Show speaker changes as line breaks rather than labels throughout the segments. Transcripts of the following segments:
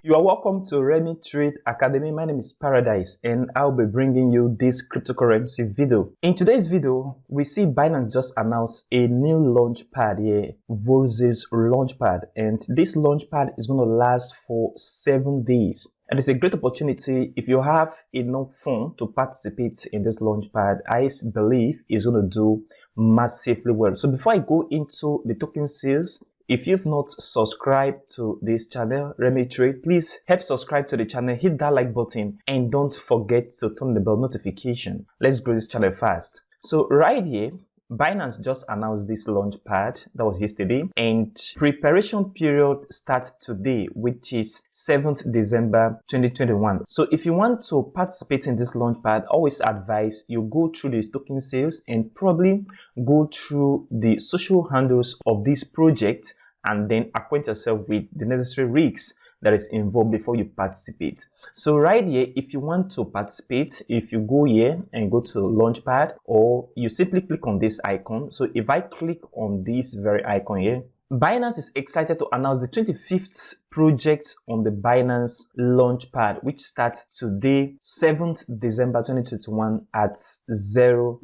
You are welcome to Remit Trade Academy. My name is Paradise and I'll be bringing you this cryptocurrency video. In today's video, we see Binance just announced a new launchpad here, Voxies Launchpad, and this launchpad is going to last for 7 days. And it's a great opportunity if you have enough fun to participate in this launchpad. I believe it's going to do massively well. So before I go into the token sales, if you've not subscribed to this channel, Remit Trade, please help subscribe to the channel, hit that like button, and don't forget to turn the bell notification. Let's grow this channel fast. So right here, Binance just announced this launchpad, that was yesterday, and preparation period starts today, which is 7th December 2021. So if you want to participate in this launchpad, always advise you go through the token sales and probably go through the social handles of this project and then acquaint yourself with the necessary risks that is involved before you participate. So right here, if you want to participate, if you go here and go to Launchpad, or you simply click on this icon. So if I click on this very icon here, Binance is excited to announce the 25th project on the Binance Launchpad, which starts today, 7th December 2021 at 00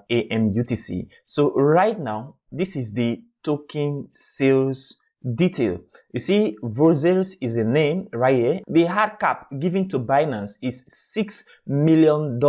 AM UTC. So right now, this is the token sales detail. You see, Voxies is a name right here. The hard cap given to Binance is $6 million,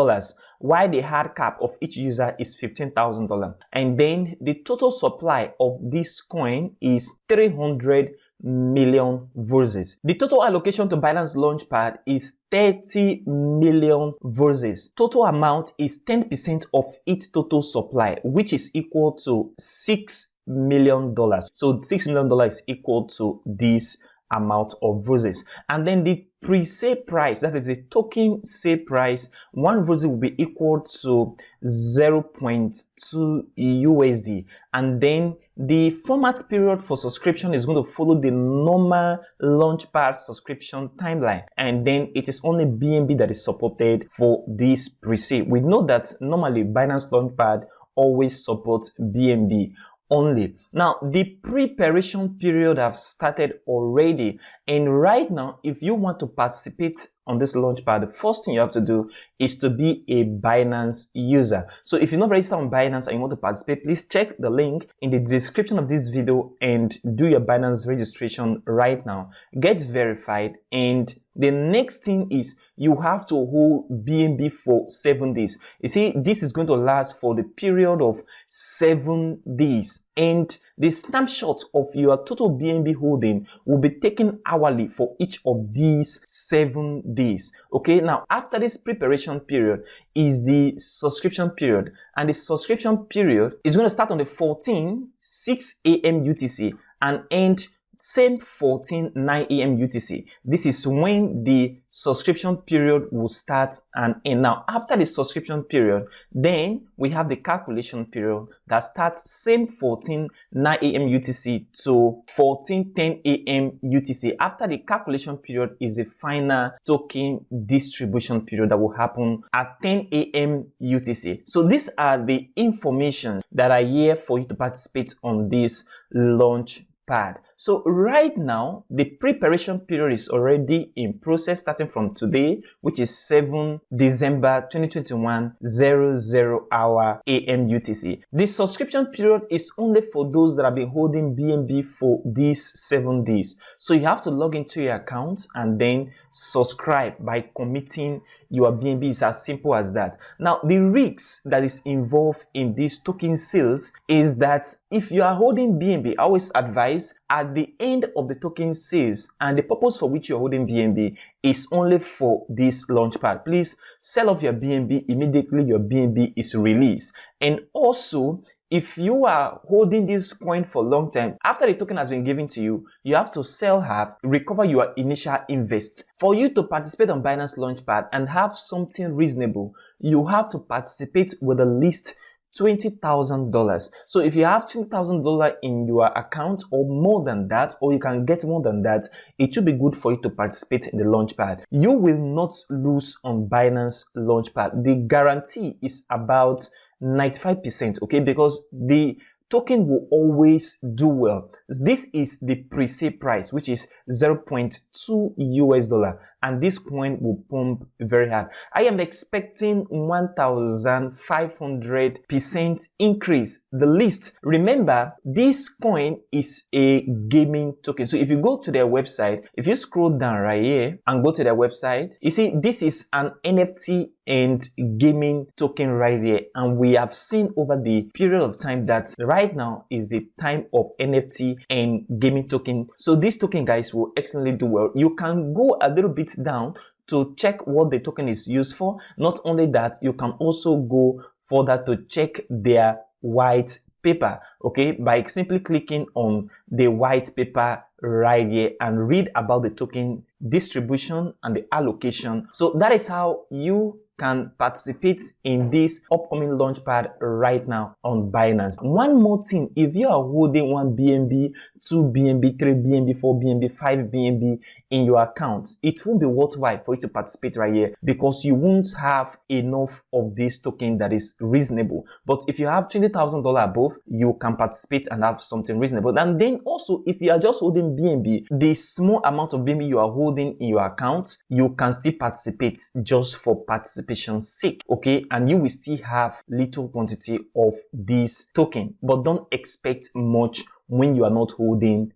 while the hard cap of each user is $15,000. And then the total supply of this coin is 300 million Voxies. The total allocation to Binance Launchpad is 30 million Voxies. Total amount is 10% of its total supply, which is equal to $6 million. So $6 million is equal to this amount of Voxies. And then the pre-sale price, that is the token sale price, one Voxie will be equal to 0.2 USD. And then the format period for subscription is going to follow the normal launchpad subscription timeline. And then it is only BNB that is supported for this pre-sale. We know that normally Binance Launchpad always supports BNB only. Now, the preparation period have started already, and right now, if you want to participate on this launchpad, the first thing you have to do is to be a Binance user. So if you're not registered on Binance and you want to participate, please check the link in the description of this video and do your Binance registration right now. Get verified, and the next thing is you have to hold BNB for 7 days. You see, this is going to last for the period of 7 days, and the snapshot of your total BNB holding will be taken hourly for each of these 7 days. Okay, now after this preparation period is the subscription period, and the subscription period is going to start on the 14th, 6 AM UTC and end same 14, 9 AM UTC. This is when the subscription period will start and end. Now, after the subscription period, then we have the calculation period that starts same 14, 9 AM UTC to 14, 10 AM UTC. After the calculation period is the final token distribution period that will happen at 10 AM UTC. So these are the information that are here for you to participate on this launch pad. So right now, the preparation period is already in process starting from today, which is 7 December 2021, 00 hour AM UTC. The subscription period is only for those that have been holding BNB for these 7 days. So you have to log into your account and then subscribe by committing your BNB. Is as simple as that. Now, the risks that is involved in these token sales is that if you are holding BNB, I always advise at the end of the token sales, and the purpose for which you're holding BNB is only for this launchpad, please sell off your BNB immediately your BNB is released. And also, if you are holding this coin for a long time, after the token has been given to you, you have to sell half, recover your initial invest. For you to participate on Binance Launchpad and have something reasonable, you have to participate with at least $20,000. So if you have $20,000 in your account or more than that, or you can get more than that, it should be good for you to participate in the launchpad. You will not lose on Binance Launchpad. The guarantee is about 95%, okay, because the token will always do well. This is the pre-sale price, which is 0.2 US dollar, and this coin will pump very hard. I am expecting 1500% increase, the least. Remember, this coin is a gaming token. So if you go to their website, if you scroll down right here and go to their website, you see this is an NFT and gaming token right here, and we have seen over the period of time that right now is the time of NFT and gaming token. So this token, guys, will excellently do well. You can go a little bit down to check what the token is used for. Not only that, you can also go further to check their white paper, okay, by simply clicking on the white paper right here and read about the token distribution and the allocation. So that is how you can participate in this upcoming launchpad right now on Binance. One more thing, if you are holding 1 BNB, 2 BNB, 3 BNB, 4 BNB, 5 BNB in your account, it won't be worthwhile for you to participate right here because you won't have enough of this token that is reasonable. But if you have $20,000 above, you can participate and have something reasonable. And then also, if you are just holding BNB, the small amount of BNB you are holding in your account, you can still participate just for participation's sake, okay? And you will still have little quantity of this token, but don't expect much when you are not holding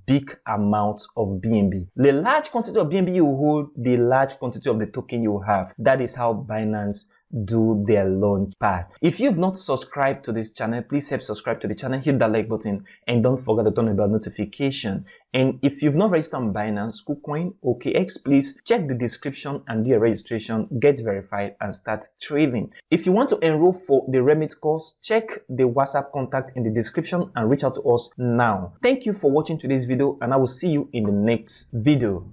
big amounts of BNB. The large quantity of BNB you hold, the large quantity of the token you have. That is how Binance do their launchpad. If you've not subscribed to this channel, please help subscribe to the channel, hit that like button, and don't forget to turn on the bell notification. And if you've not registered on Binance, KuCoin, OKX, please check the description and do a registration, get verified, and start trading. If you want to enroll for the Remit course, check the WhatsApp contact in the description and reach out to us now. Thank you for watching today's video, and I will see you in the next video.